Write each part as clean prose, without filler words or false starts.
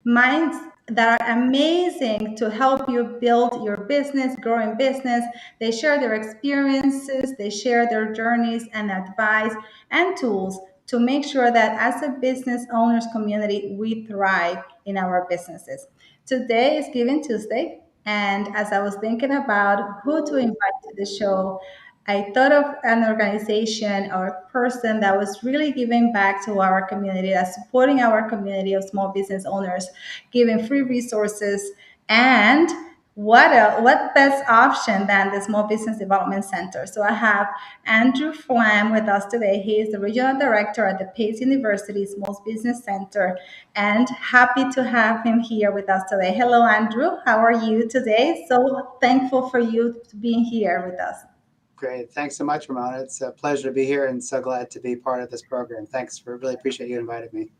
minds that are amazing to help you build your business, grow in business. They share their experiences, they share their journeys and advice and tools to make sure that as a business owners community, we thrive in our businesses. Today is Giving Tuesday, and as I was thinking about who to invite to the show, I thought of an organization or a person that was really giving back to our community, that's supporting our community of small business owners, giving free resources, and what best option than the Small Business Development Center? So I have Andrew Flamm with us today. He is the regional director at the Pace University Small Business Center, and happy to have him here with us today. Hello, Andrew. How are you today? So thankful for you being here with us. Great. Thanks so much, Ramona. It's a pleasure to be here and so glad to be part of this program. Really appreciate you inviting me.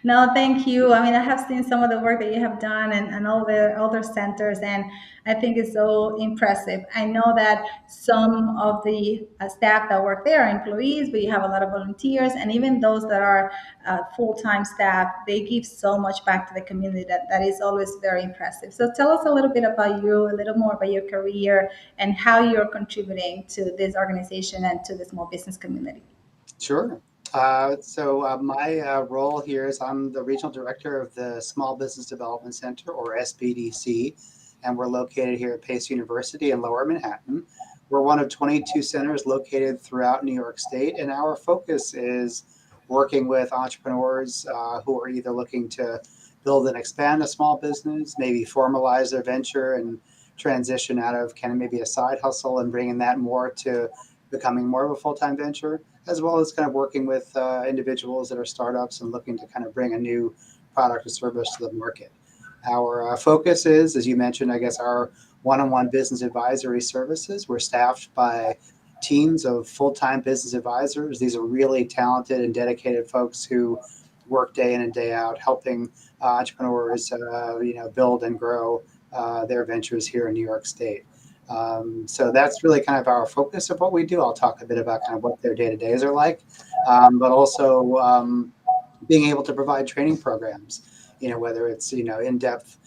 No, thank you. I mean, I have seen some of the work that you have done and all the other centers, and I think it's so impressive. I know that some of the staff that work there are employees, but you have a lot of volunteers, and even those that are full-time staff, they give so much back to the community that is always very impressive. So tell us a little bit about you, a little more about your career, and how you're contributing to this organization and to the small business community. Sure. My role here is I'm the regional director of the Small Business Development Center, or SBDC, and we're located here at Pace University in Lower Manhattan. We're one of 22 centers located throughout New York State, and our focus is working with entrepreneurs who are either looking to build and expand a small business, maybe formalize their venture and transition out of kind of maybe a side hustle and bringing that more to becoming more of a full-time venture, as well as kind of working with individuals that are startups and looking to kind of bring a new product or service to the market. Our focus is, as you mentioned, I guess, our one-on-one business advisory services. We're staffed by teams of full-time business advisors. These are really talented and dedicated folks who work day in and day out, helping entrepreneurs, build and grow their ventures here in New York State. So that's really kind of our focus of what we do. I'll talk a bit about kind of what their day-to-days are like, but also being able to provide training programs, whether it's, in-depth,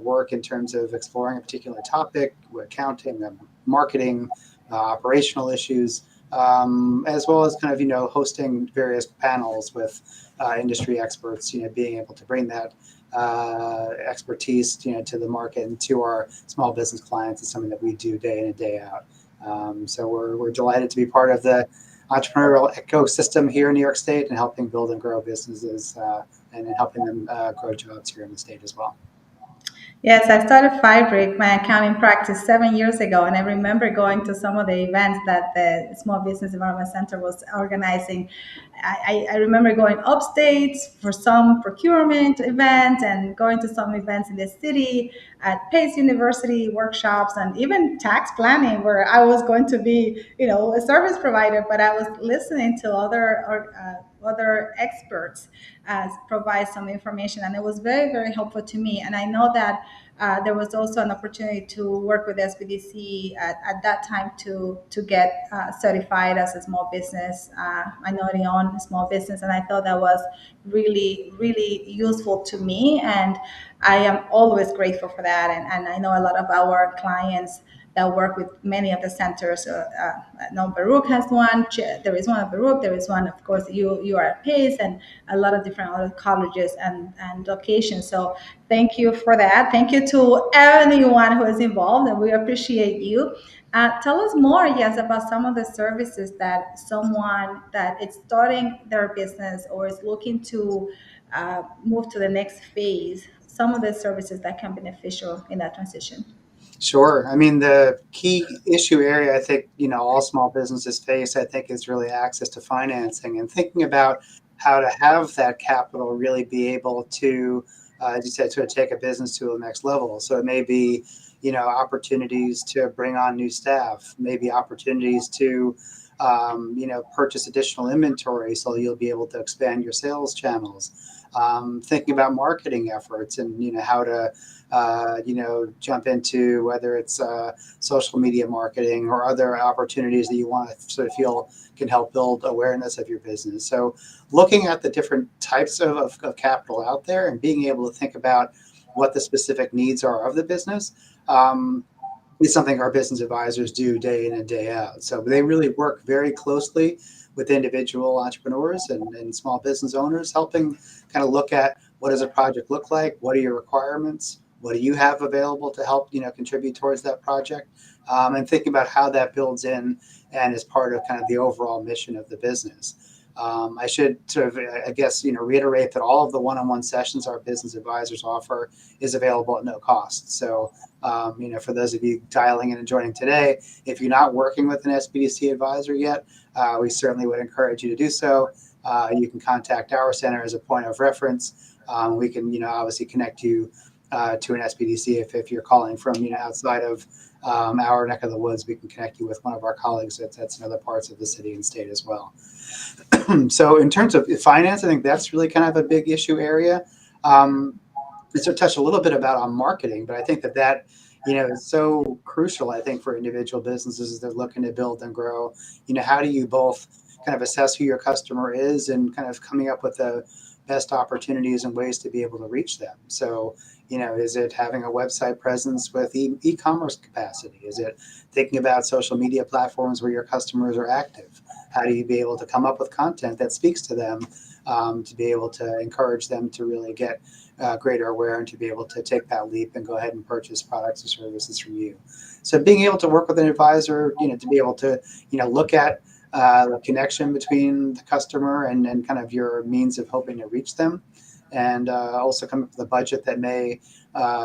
work in terms of exploring a particular topic, accounting, marketing, operational issues, as well as kind of, hosting various panels with industry experts, being able to bring that expertise, to the market and to our small business clients is something that we do day in and day out. So we're delighted to be part of the entrepreneurial ecosystem here in New York State and helping build and grow businesses and helping them grow jobs here in the state as well. Yes, I started Fabric, my accounting practice, 7 years ago, and I remember going to some of the events that the Small Business Development Center was organizing. I remember going upstate for some procurement events and going to some events in the city at Pace University workshops and even tax planning, where I was going to be, a service provider, but I was listening to other experts provide some information, and it was very, very helpful to me. And I know that there was also an opportunity to work with SBDC at that time to get certified as a small business, minority-owned small business, and I thought that was really, really useful to me, and I am always grateful for that. And I know a lot of our clients that work with many of the centers. I know Baruch has one. There is one at Baruch. There is one, of course, you are at Pace, and a lot of different other colleges and locations. So thank you for that. Thank you to anyone who is involved, and we appreciate you. Tell us more, yes, about some of the services that someone that is starting their business or is looking to move to the next phase, some of the services that can be beneficial in that transition. Sure. I mean, the key issue area I think, all small businesses face, I think, is really access to financing and thinking about how to have that capital really be able to, as you said, sort of take a business to the next level. So it may be, opportunities to bring on new staff, maybe opportunities to, purchase additional inventory so you'll be able to expand your sales channels. thinking about marketing efforts and how to jump into whether it's social media marketing or other opportunities that you want to sort of feel can help build awareness of your business. So looking at the different types of capital out there and being able to think about what the specific needs are of the business. Is something our business advisors do day in and day out. So they really work very closely with individual entrepreneurs and small business owners, helping kind of look at what does a project look like, what are your requirements, what do you have available to help contribute towards that project, and thinking about how that builds in and is part of kind of the overall mission of the business. I should sort of, I guess, reiterate that all of the one-on-one sessions our business advisors offer is available at no cost. So, for those of you dialing in and joining today, if you're not working with an SBDC advisor yet, we certainly would encourage you to do so. You can contact our center as a point of reference. We can, obviously connect you to an SBDC if you're calling from, outside of our neck of the woods. We can connect you with one of our colleagues that's in other parts of the city and state as well. So in terms of finance, I think that's really kind of a big issue area. So touch a little bit about on marketing, but I think that is so crucial. I think for individual businesses as they're looking to build and grow. How do you both kind of assess who your customer is and kind of coming up with the best opportunities and ways to be able to reach them? So is it having a website presence with e-commerce capacity? Is it thinking about social media platforms where your customers are active? How do you be able to come up with content that speaks to them, to be able to encourage them to really get greater aware and to be able to take that leap and go ahead and purchase products or services from you? So being able to work with an advisor, to be able to, look at the connection between the customer and kind of your means of hoping to reach them, and also come up with a budget that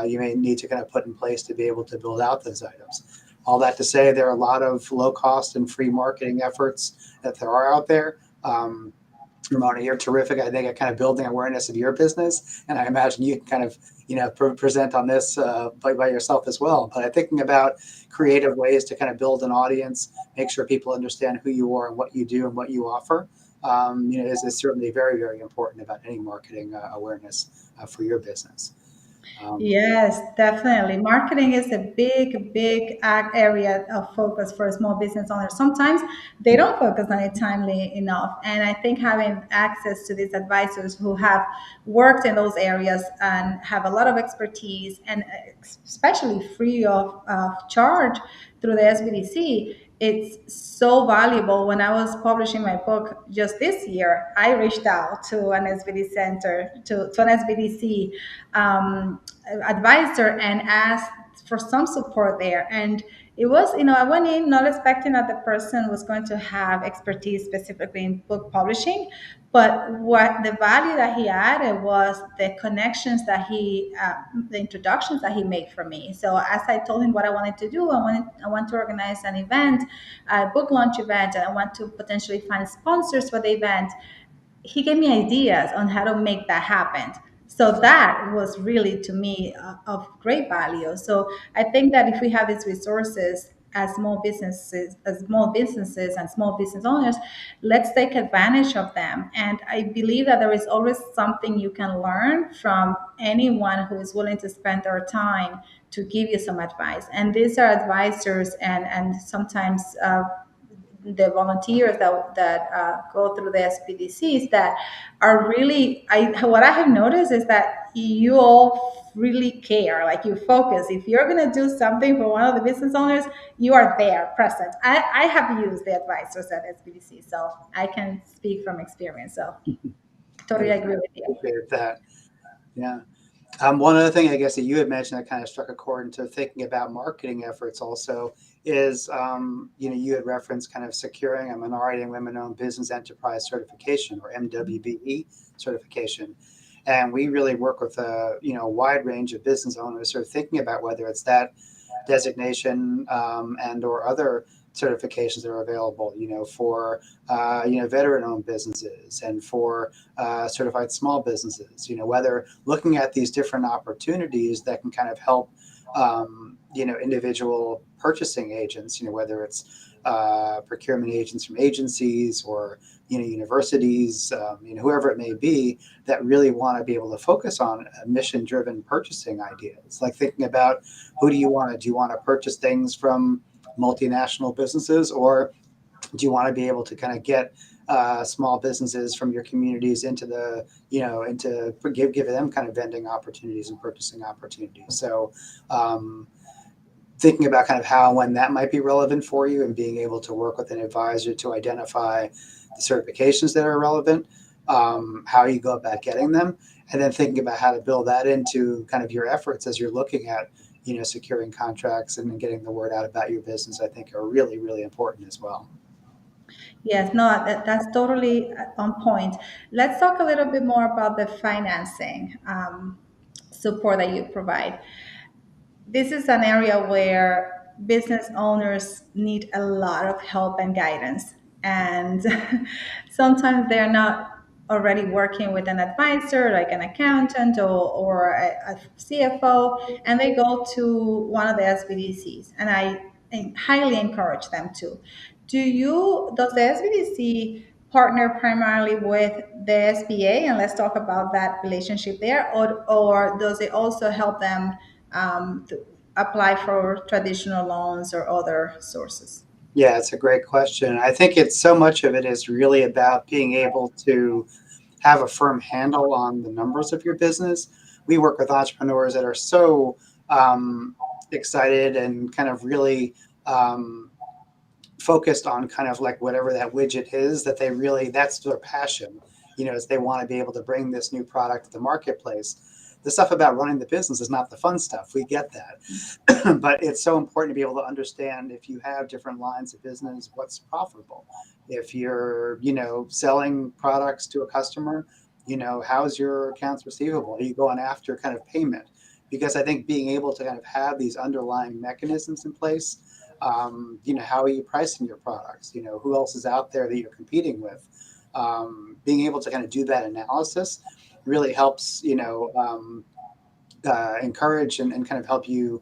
you may need to kind of put in place to be able to build out those items. All that to say, there are a lot of low cost and free marketing efforts that there are out there. Ramona, you're terrific, I think, at kind of building awareness of your business, and I imagine you can kind of present on this by yourself as well. But I'm thinking about creative ways to kind of build an audience, make sure people understand who you are and what you do and what you offer. Is certainly very, very important about any marketing awareness for your business. Yes, definitely. Marketing is a big, big area of focus for small business owners. Sometimes they don't focus on it timely enough. And I think having access to these advisors who have worked in those areas and have a lot of expertise, and especially free of charge through the SBDC, it's so valuable. When I was publishing my book just this year, I reached out to an SBD center, to an SBDC advisor, and asked for some support there. And it was, I went in not expecting that the person was going to have expertise specifically in book publishing, but what the value that he added was the connections that the introductions that he made for me. So as I told him what I wanted to do, I want to organize an event, a book launch event, and I want to potentially find sponsors for the event. He gave me ideas on how to make that happen. So that was really, to me, of great value. So I think that if we have these resources as small businesses and small business owners, let's take advantage of them. And I believe that there is always something you can learn from anyone who is willing to spend their time to give you some advice. And these are advisors and sometimes the volunteers that go through the SPDCs that are really, what I have noticed is that you all really care, like you focus. If you're going to do something for one of the business owners, you are there present. I have used the advisors at SPDC, so I can speak from experience. So I totally agree with you. appreciate that. Yeah. One other thing I guess that you had mentioned that kind of struck a chord into thinking about marketing efforts also is, you had referenced kind of securing a minority and women-owned business enterprise certification, or MWBE certification. And we really work with a wide range of business owners, sort of thinking about whether it's that designation and or other certifications that are available, for veteran-owned businesses and for certified small businesses. Whether looking at these different opportunities that can kind of help individual purchasing agents. Whether it's procurement agents from agencies or universities, whoever it may be, that really want to be able to focus on mission-driven purchasing ideas. Like thinking about who do you want to purchase things from multinational businesses, or do you want to be able to kind of get small businesses from your communities into the into give them kind of vending opportunities and purchasing opportunities. So thinking about kind of how and when that might be relevant for you, and being able to work with an advisor to identify the certifications that are relevant, how you go about getting them, and then thinking about how to build that into kind of your efforts as you're looking at securing contracts and getting the word out about your business. I think are really, really important as well. Yes, no, that's totally on point. Let's talk a little bit more about the financing support that you provide. This is an area where business owners need a lot of help and guidance. And sometimes they're not already working with an advisor, like an accountant or a CFO, and they go to one of the SBDCs. And I highly encourage them to. Does the SBDC partner primarily with the SBA? And let's talk about that relationship there. Or does it also help them to apply for traditional loans or other sources? Yeah, it's a great question. I think it's so much of it is really about being able to have a firm handle on the numbers of your business. We work with entrepreneurs that are so excited and kind of really focused on kind of like whatever that widget is that they really, that's their passion, is they want to be able to bring this new product to the marketplace. The stuff about running the business is not the fun stuff. We get that. But it's so important to be able to understand, if you have different lines of business, what's profitable. If you're, selling products to a customer, how's your accounts receivable? Are you going after kind of payment? Because I think being able to kind of have these underlying mechanisms in place, how are you pricing your products? Who else is out there that you're competing with? Being able to kind of do that analysis really helps, encourage and kind of help you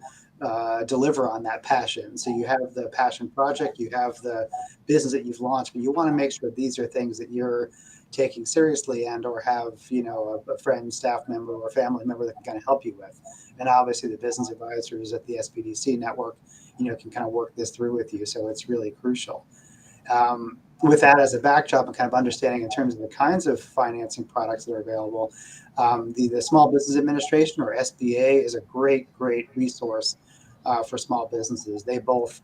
deliver on that passion. So you have the passion project, you have the business that you've launched, but you want to make sure these are things that you're taking seriously, and or have a friend, staff member, or family member that can kind of help you with. And obviously the business advisors at the SBDC network can kind of work this through with you. So it's really crucial. With that as a backdrop and kind of understanding in terms of the kinds of financing products that are available, the Small Business Administration, or SBA, is a great, great resource for small businesses. They both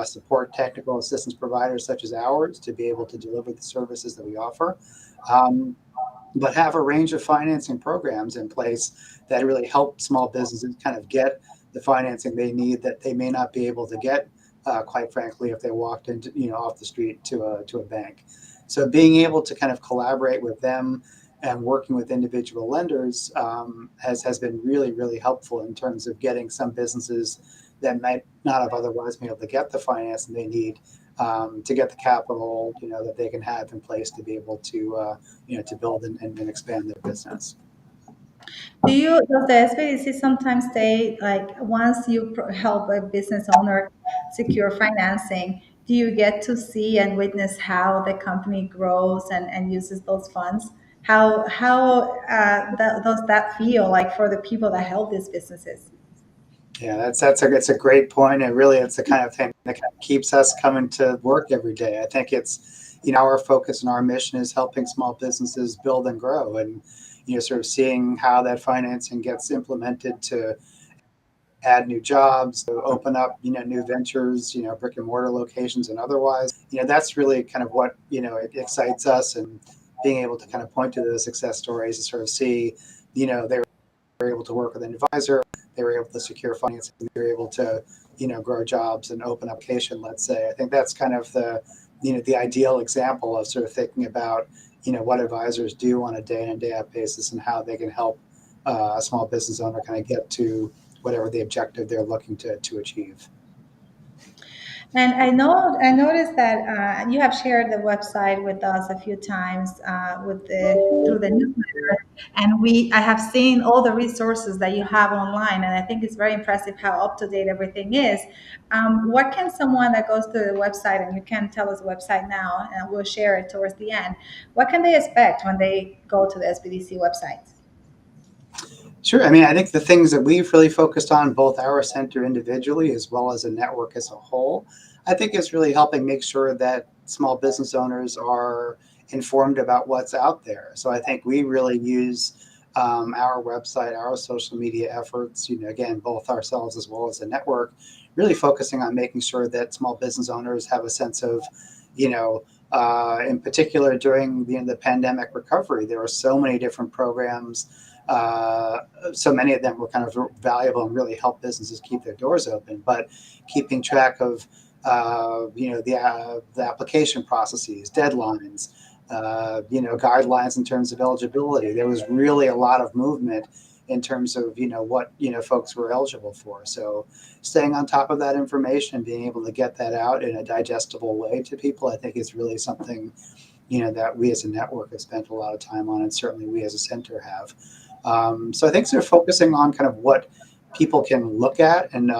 support technical assistance providers such as ours to be able to deliver the services that we offer, but have a range of financing programs in place that really help small businesses kind of get the financing they need that they may not be able to get, quite frankly, if they walked into off the street to a bank. So being able to kind of collaborate with them and working with individual lenders has been really, really helpful in terms of getting some businesses that might not have otherwise been able to get the financing they need, to get the capital that they can have in place to be able to to build and expand their business. Does the SBDC sometimes say, like, once you help a business owner secure financing, do you get to see and witness how the company grows and uses those funds? How does that feel like for the people that help these businesses? Yeah, it's a great point, and really, it's the kind of thing that kind of keeps us coming to work every day. I think it's our focus and our mission is helping small businesses build and grow, and sort of seeing how that financing gets implemented to add new jobs, to open up new ventures, brick and mortar locations and otherwise. That's really kind of what it excites us, and being able to kind of point to the success stories and sort of see they were able to work with an advisor, they were able to secure financing, they were able to grow jobs and open up location, let's say. I think that's kind of the ideal example of sort of thinking about what advisors do on a day in and day out basis, and how they can help a small business owner kind of get to whatever the objective they're looking to achieve. And I noticed that you have shared the website with us a few times through the newsletter. And I have seen all the resources that you have online, and I think it's very impressive how up to date everything is. What can someone that goes to the website, and you can tell us the website now, and we'll share it towards the end. What can they expect when they go to the SBDC website? Sure. I mean, I think the things that we've really focused on, both our center individually as well as a network as a whole, I think is really helping make sure that small business owners are informed about what's out there. So I think we really use our website, our social media efforts, again, both ourselves as well as the network, really focusing on making sure that small business owners have a sense of, in particular during the pandemic recovery, there were so many different programs. So many of them were kind of valuable and really help businesses keep their doors open. But keeping track of the application processes, deadlines, guidelines in terms of eligibility. There was really a lot of movement in terms of what folks were eligible for. So staying on top of that information, being able to get that out in a digestible way to people, I think is really something that we as a network have spent a lot of time on, and certainly we as a center have. So I think they're focusing on kind of what people can look at and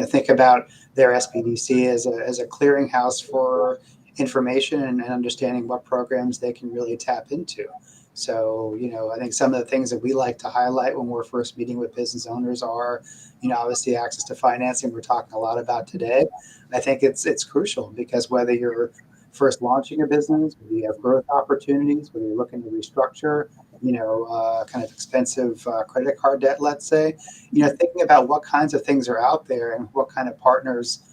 think about their SBDC as a clearinghouse for information and understanding what programs they can really tap into. So, I think some of the things that we like to highlight when we're first meeting with business owners are, obviously access to financing. We're talking a lot about today. I think it's crucial because whether you're first launching a business, whether you have growth opportunities, whether you're looking to restructure, kind of expensive credit card debt, let's say, thinking about what kinds of things are out there and what kind of partners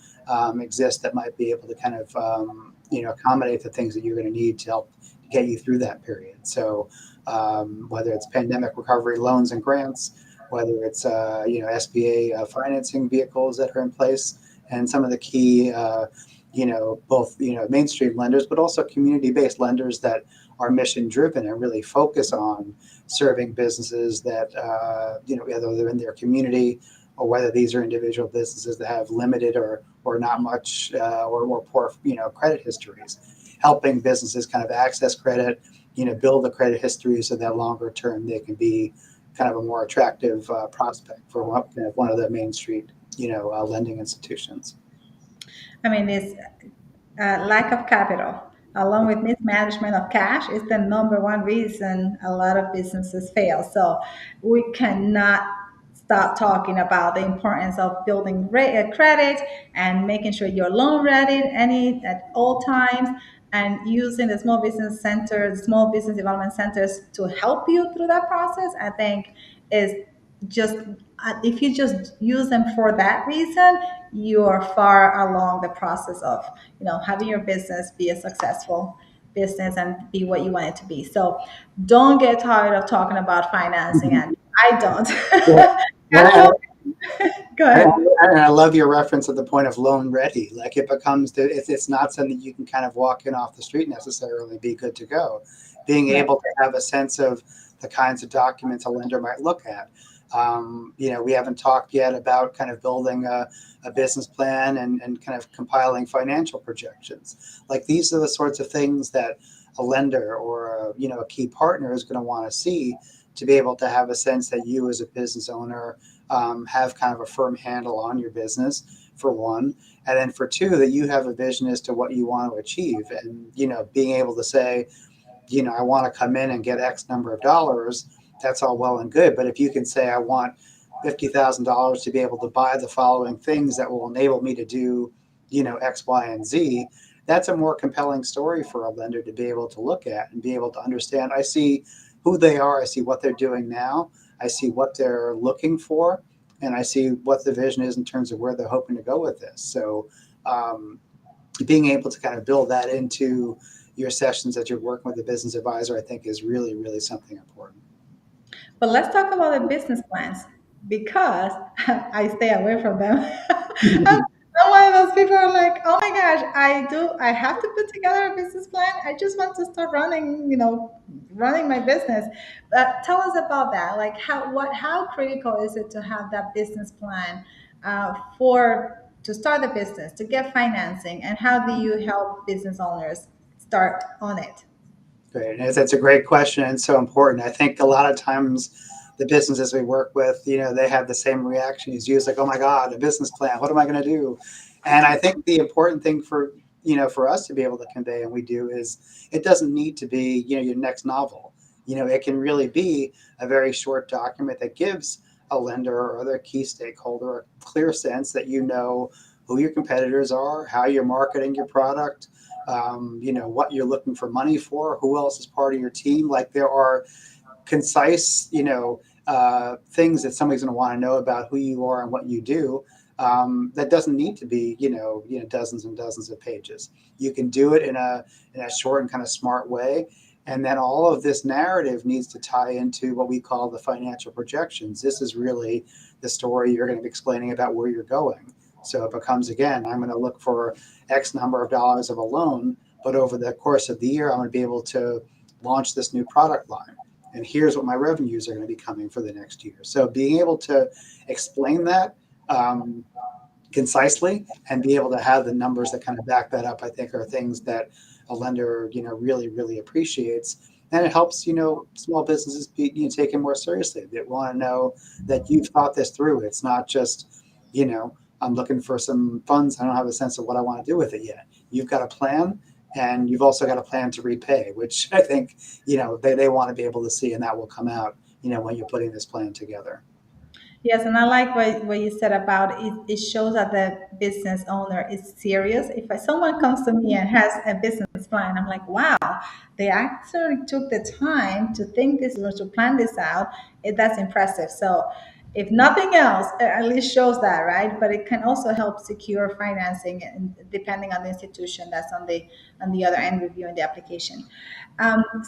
exist that might be able to kind of, accommodate the things that you're going to need to help get you through that period. So whether it's pandemic recovery loans and grants, whether it's, SBA financing vehicles that are in place, and some of the key, both, mainstream lenders, but also community-based lenders that are mission driven and really focus on serving businesses that, whether they're in their community or whether these are individual businesses that have limited or not much or poor, credit histories, helping businesses kind of access credit, build a credit history so that longer term they can be kind of a more attractive prospect for one of the main street, lending institutions. I mean, it's lack of capital, along with mismanagement of cash, is the number one reason a lot of businesses fail. So we cannot stop talking about the importance of building credit and making sure you're loan ready at all times, and using the small business center, the small business development centers to help you through that process. I think is just if you just use them for that reason, you are far along the process of having your business be a successful business and be what you want it to be. So don't get tired of talking about financing, Mhm. and I don't. Yeah. Cash Yeah, flow. Go and, ahead. and I love your reference at the point of loan ready. Like it becomes, it's not something you can kind of walk in off the street necessarily, be good to go. Being Right. able to have a sense of the kinds of documents a lender might look at. We haven't talked yet about kind of building a business plan and kind of compiling financial projections. Like these are the sorts of things that a lender or a key partner is going to want to see to be able to have a sense that you as a business owner have kind of a firm handle on your business, for one, and then for two, that you have a vision as to what you want to achieve, and being able to say, I want to come in and get X number of dollars. That's all well and good, but if you can say, I want $50,000 to be able to buy the following things that will enable me to do, X, Y, and Z. That's a more compelling story for a lender to be able to look at and be able to understand. I see who they are. I see what they're doing now. I see what they're looking for, and I see what the vision is in terms of where they're hoping to go with this. So, being able to kind of build that into your sessions as you're working with a business advisor, I think is really, really something important. But let's talk about the business plans, because I stay away from them. I'm one of those people who are like, oh my gosh, I have to put together a business plan. I just want to start running my business. But tell us about that. Like how critical is it to have that business plan for to start the business, to get financing, and how do you help business owners start on it? Great. And it's a great question and so important. I think a lot of times the businesses we work with, they have the same reaction as you. It's like, oh my God, a business plan. What am I going to do? And I think the important thing for us to be able to convey, and we do, is it doesn't need to be, your next novel. It can really be a very short document that gives a lender or other key stakeholder a clear sense that who your competitors are, how you're marketing your product, what you're looking for money for, who else is part of your team. Like there are concise, things that somebody's going to want to know about who you are and what you do. That doesn't need to be, dozens and dozens of pages. You can do it in a short and kind of smart way. And then all of this narrative needs to tie into what we call the financial projections. This is really the story you're going to be explaining about where you're going. So it becomes, again, I'm going to look for X number of dollars of a loan, but over the course of the year, I'm going to be able to launch this new product line. And here's what my revenues are going to be coming for the next year. So being able to explain that um, concisely and be able to have the numbers that kind of back that up, I think are things that a lender, really, really appreciates. And it helps, small businesses be taken more seriously. They want to know that you've thought this through. It's not just, I'm looking for some funds. I don't have a sense of what I want to do with it yet. You've got a plan, and you've also got a plan to repay, which I think, they want to be able to see, and that will come out, when you're putting this plan together. Yes, and I like what you said about it. It shows that the business owner is serious. If someone comes to me and has a business plan, I'm like, wow, they actually took the time to think this or to plan this out. That's impressive. So, if nothing else, it at least shows that, right? But it can also help secure financing, and depending on the institution that's on the other end reviewing the application.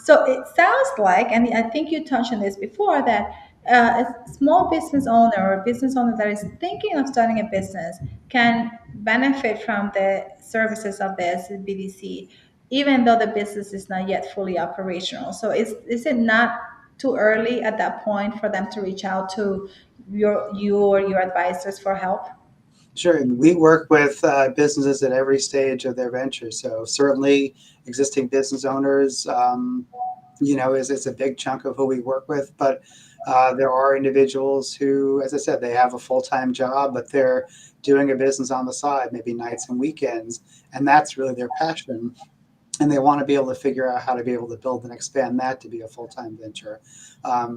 So it sounds like, and I think you touched on this before, that a small business owner or a business owner that is thinking of starting a business can benefit from the services of the SBDC, even though the business is not yet fully operational. So is it not too early at that point for them to reach out to you or your advisors for help? Sure. And we work with businesses at every stage of their venture. So certainly existing business owners, is a big chunk of who we work with. But there are individuals who, as I said, they have a full-time job, but they're doing a business on the side, maybe nights and weekends, and that's really their passion. And they want to be able to figure out how to be able to build and expand that to be a full-time venture.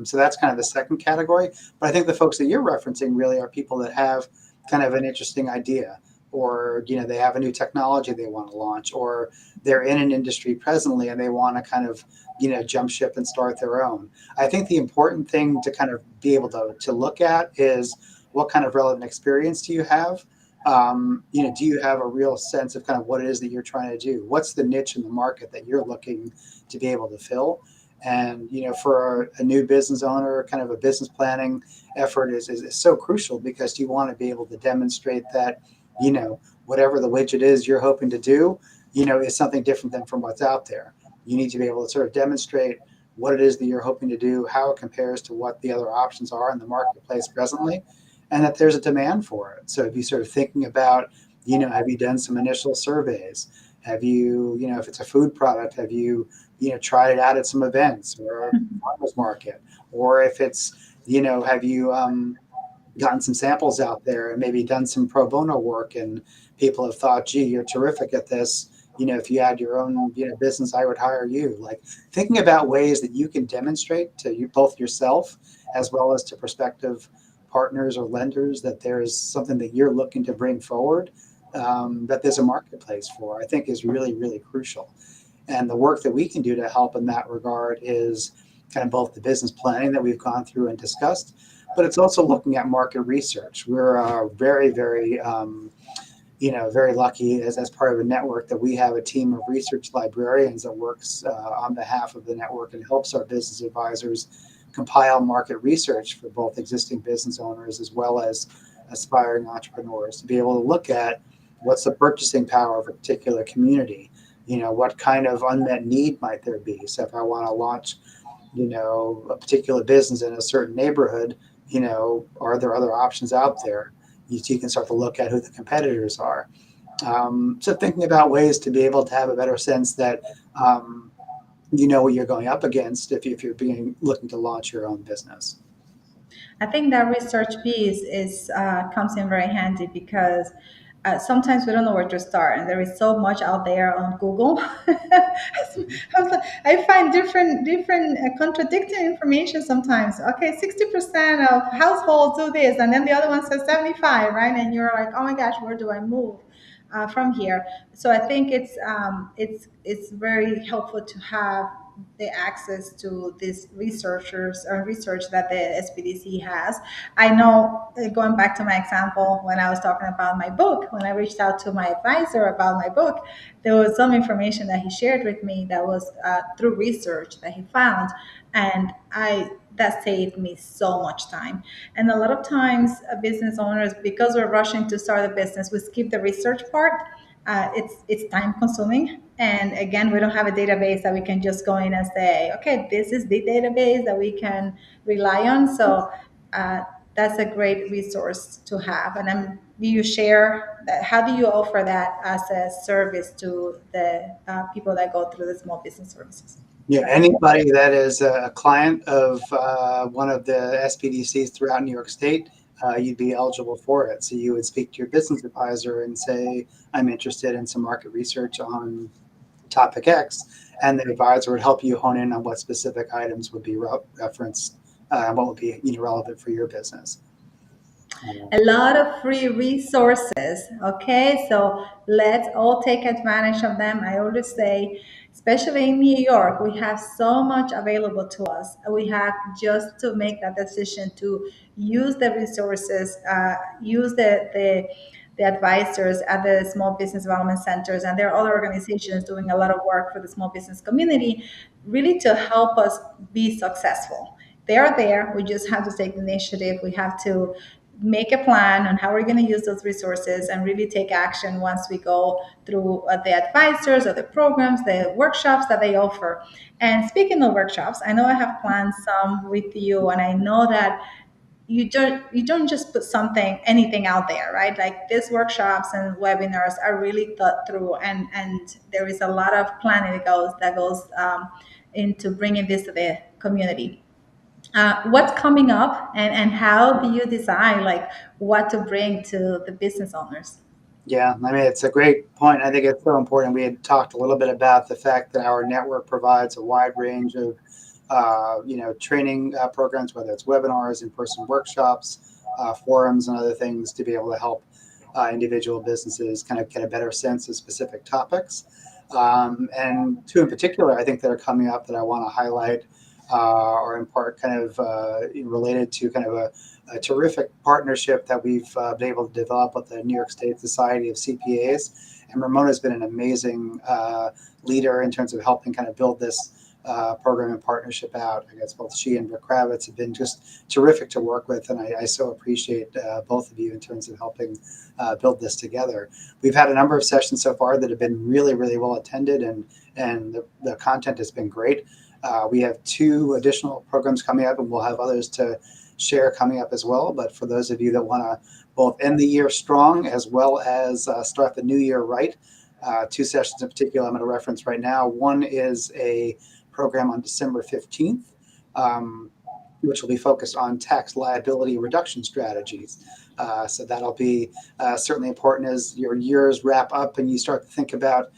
So that's kind of the second category. But I think the folks that you're referencing really are people that have kind of an interesting idea, or they have a new technology they want to launch, or they're in an industry presently and they want to kind of jump ship and start their own. I think the important thing to kind of be able to look at is what kind of relevant experience do you have. Do you have a real sense of kind of what it is that you're trying to do? What's the niche in the market that you're looking to be able to fill? And for a new business owner, kind of a business planning effort is so crucial, because you want to be able to demonstrate that whatever the widget is you're hoping to do, is something different than from what's out there. You need to be able to sort of demonstrate what it is that you're hoping to do, how it compares to what the other options are in the marketplace presently, and that there's a demand for it. So if you sort of thinking about, have you done some initial surveys? Have you, if it's a food product, have you, tried it out at some events or a farmers market? Or if it's, have you gotten some samples out there and maybe done some pro bono work, and people have thought, gee, you're terrific at this. If you had your own, business, I would hire you. Like thinking about ways that you can demonstrate to you both yourself as well as to prospective partners or lenders that there's something that you're looking to bring forward, that there's a marketplace for, I think is really, really crucial. And the work that we can do to help in that regard is kind of both the business planning that we've gone through and discussed, but it's also looking at market research. We're very, very, very lucky as part of a network that we have a team of research librarians that works on behalf of the network and helps our business advisors compile market research for both existing business owners as well as aspiring entrepreneurs, to be able to look at what's the purchasing power of a particular community. What kind of unmet need might there be? So if I want to launch, a particular business in a certain neighborhood, are there other options out there? You can start to look at who the competitors are. So thinking about ways to be able to have a better sense that, you know what you're going up against if you're being looking to launch your own business. I think that research piece is comes in very handy because sometimes we don't know where to start, and there is so much out there on Google. I find different contradicting information sometimes. Okay, 60% of households do this, and then the other one says 75, right? And you're like, oh my gosh, where do I move? From here. So I think it's very helpful to have the access to these researchers or research that the SBDC has. I know, going back to my example, when I was talking about my book, when I reached out to my advisor about my book, there was some information that he shared with me that was through research that he found, and I that saved me so much time. And a lot of times, business owners, because we're rushing to start a business, we skip the research part. It's time consuming, and again, we don't have a database that we can just go in and say, okay, this is the database that we can rely on. So uh, that's a great resource to have. And then, do you share that? How do you offer that as a service to the people that go through the small business services? Yeah, anybody that is a client of one of the SPDCs throughout New York State, you'd be eligible for it. So you would speak to your business advisor and say, I'm interested in some market research on topic X, and the advisor would help you hone in on what specific items would be referenced, what would be relevant for your business. A lot of free resources. Okay, so let's all take advantage of them. I always say, especially in New York, we have so much available to us. We have just to make that decision to use the resources, use the advisors at the small business development centers, and there are other organizations doing a lot of work for the small business community, really to help us be successful. They are there. We just have to take the initiative. We have to make a plan on how we're going to use those resources and really take action once we go through the advisors or the programs, the workshops that they offer. And speaking of workshops, I know I have planned some with you, and I know that you don't just put something anything out there, right? Like, these workshops and webinars are really thought through, and there is a lot of planning that goes into bringing this to the community. What's coming up, and how do you decide like what to bring to the business owners? Yeah, I mean, it's a great point. I think it's so important. We had talked a little bit about the fact that our network provides a wide range of, training programs, whether it's webinars, in-person workshops, forums, and other things to be able to help individual businesses kind of get a better sense of specific topics. And two in particular, I think that are coming up that I want to highlight, are in part kind of related to kind of a terrific partnership that we've been able to develop with the New York State Society of CPAs. And Ramona's been an amazing leader in terms of helping kind of build this program and partnership out. I guess both she and Rick Kravitz have been just terrific to work with, and I so appreciate both of you in terms of helping build this together. We've had a number of sessions so far that have been really, really well attended, and the content has been great. We have two additional programs coming up, and we'll have others to share coming up as well. But for those of you that want to both end the year strong as well as start the new year right, two sessions in particular I'm going to reference right now. One is a program on December 15th, which will be focused on tax liability reduction strategies. So that'll be certainly important as your years wrap up and you start to think about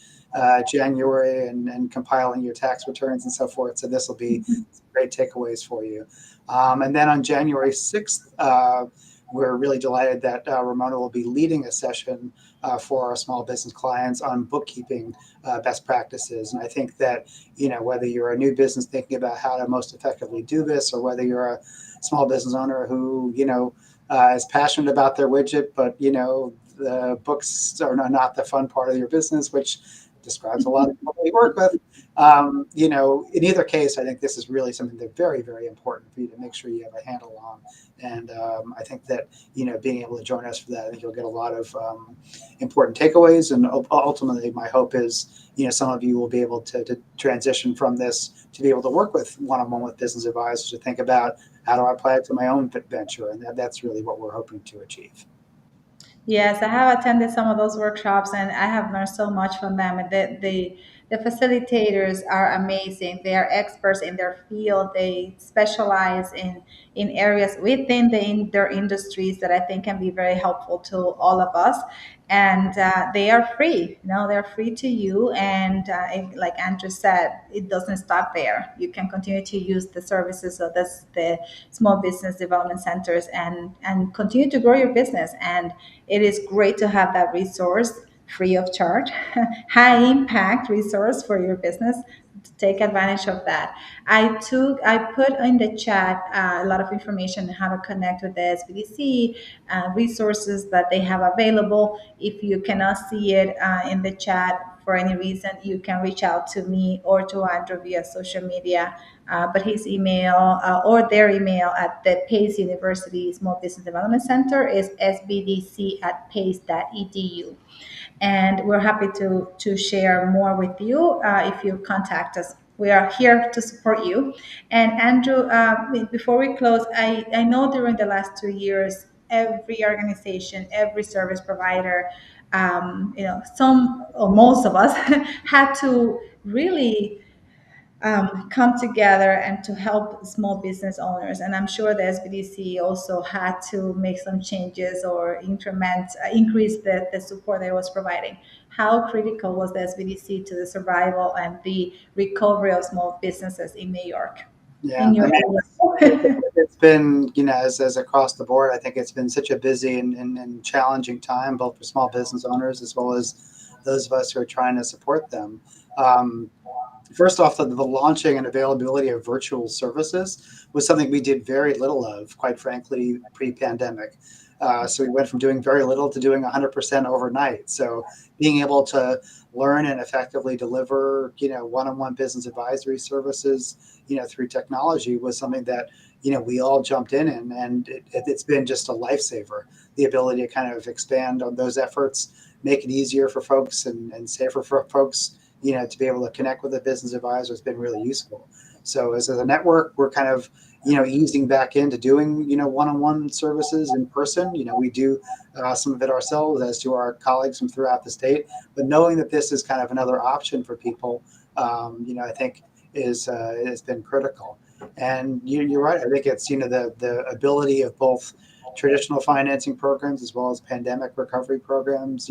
January and compiling your tax returns and so forth. So this will be great takeaways for you. And then on January 6th, we're really delighted that Ramona will be leading a session for our small business clients on bookkeeping best practices. And I think that, whether you're a new business thinking about how to most effectively do this, or whether you're a small business owner who, is passionate about their widget, but, the books are not the fun part of your business, which describes a lot of people we work with. In either case, I think this is really something that's very, very important for you to make sure you have a handle on. And I think that, being able to join us for that, I think you'll get a lot of important takeaways. And ultimately, my hope is, some of you will be able to transition from this to be able to work with one-on-one with business advisors to think about how do I apply it to my own venture. And that's really what we're hoping to achieve. Yes, I have attended some of those workshops, and I have learned so much from them. And The facilitators are amazing. They are experts in their field. They specialize in areas within their industries that I think can be very helpful to all of us. And they are free. They're free to you. And like Andrew said, it doesn't stop there. You can continue to use the services of the small business development centers and continue to grow your business. And it is great to have that resource free of charge, high impact resource for your business. To take advantage of that. I put in the chat a lot of information on how to connect with the SBDC, resources that they have available. If you cannot see it in the chat for any reason, you can reach out to me or to Andrew via social media. But his email or their email at the Pace University Small Business Development Center is sbdc at pace.edu, and we're happy to share more with you if you contact us. We are here to support you. And Andrew, before we close, I know during the last 2 years, every organization, every service provider, some or most of us had to really come together and to help small business owners. And I'm sure the SBDC also had to make some changes or increase the support that it was providing. How critical was the SBDC to the survival and the recovery of small businesses in New York? Yeah, In I your mean, area? it's been, as across the board, I think it's been such a busy and challenging time, both for small business owners as well as those of us who are trying to support them. Um, First off, the launching and availability of virtual services was something we did very little of, quite frankly, pre-pandemic. So we went from doing very little to doing 100% overnight. So being able to learn and effectively deliver, one-on-one business advisory services, through technology was something that, we all jumped and it's been just a lifesaver. The ability to kind of expand on those efforts, make it easier for folks and safer for folks, to be able to connect with a business advisor has been really useful. So as a network, we're kind of, easing back into doing, one-on-one services in person. We do some of it ourselves, as do our colleagues from throughout the state. But knowing that this is kind of another option for people, I think is has been critical. And you're right. I think it's, the ability of both traditional financing programs as well as pandemic recovery programs.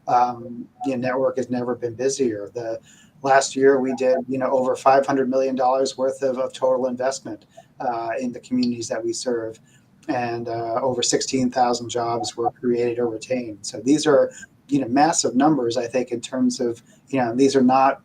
Our network has never been busier. The last year we did, over $500 million worth of total investment in the communities that we serve, and over 16,000 jobs were created or retained. So these are, massive numbers. I think in terms of, these are not,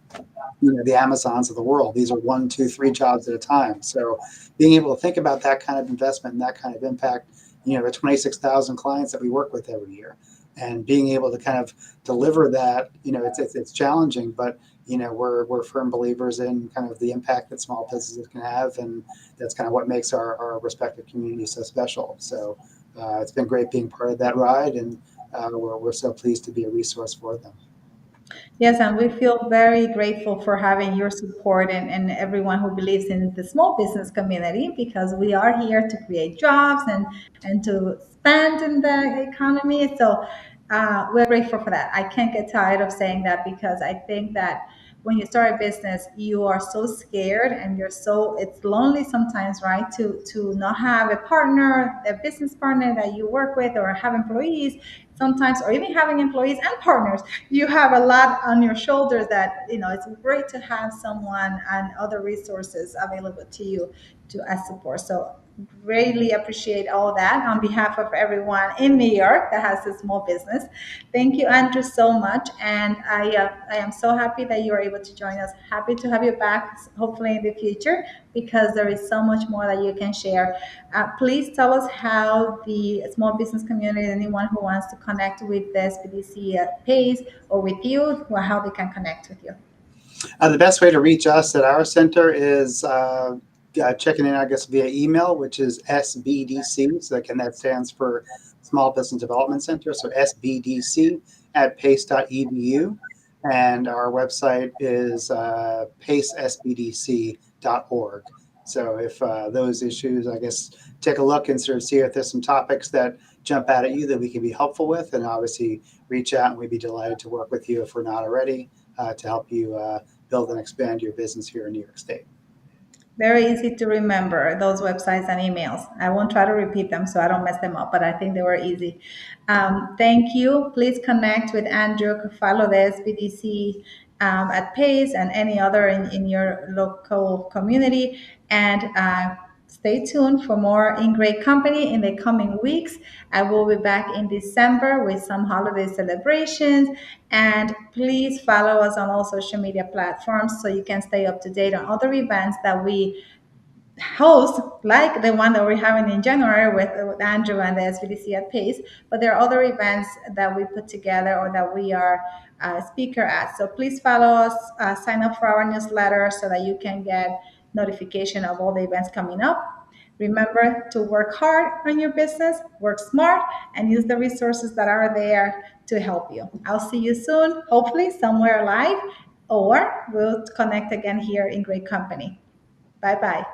the Amazons of the world. These are 1, 2, 3 jobs at a time. So being able to think about that kind of investment and that kind of impact, the 26,000 clients that we work with every year, and being able to kind of deliver that, it's challenging, but we're firm believers in kind of the impact that small businesses can have, and that's kind of what makes our respective communities so special. So it's been great being part of that ride, and we're so pleased to be a resource for them. Yes, and we feel very grateful for having your support and everyone who believes in the small business community, because we are here to create jobs and to expand in the economy. So we're grateful for that. I can't get tired of saying that, because I think that when you start a business, you are so scared and it's lonely sometimes, right? To not have a partner, a business partner that you work with, or have employees sometimes, or even having employees and partners. You have a lot on your shoulders that, it's great to have someone and other resources available to you to as support. So greatly appreciate all that on behalf of everyone in New York that has a small business. Thank you, Andrew, so much. And I am so happy that you are able to join us. Happy to have you back, hopefully in the future, because there is so much more that you can share. Please tell us how the small business community, anyone who wants to connect with the SBDC PACE or with you, or how they can connect with you. The best way to reach us at our center is checking in, I guess, via email, which is SBDC. So again, that stands for Small Business Development Center. So SBDC at pace.edu. And our website is pacesbdc.org. So if those issues, I guess, take a look and sort of see if there's some topics that jump out at you that we can be helpful with, and obviously reach out, and we'd be delighted to work with you if we're not already. to help you build and expand your business here in New York State. Very easy to remember those websites and emails. I won't try to repeat them so I don't mess them up, but I think they were easy. Thank you. Please connect with Andrew, follow the SBDC at Pace and any other in your local community. And stay tuned for more in Great Company in the coming weeks. I will be back in December with some holiday celebrations. And please follow us on all social media platforms so you can stay up to date on other events that we host, like the one that we're having in January with Andrew and the SBDC at Pace. But there are other events that we put together or that we are a speaker at. So please follow us, sign up for our newsletter so that you can get notification of all the events coming up. Remember to work hard on your business, work smart, and use the resources that are there to help you. I'll see you soon, hopefully somewhere live, or we'll connect again here in Great Company. Bye bye.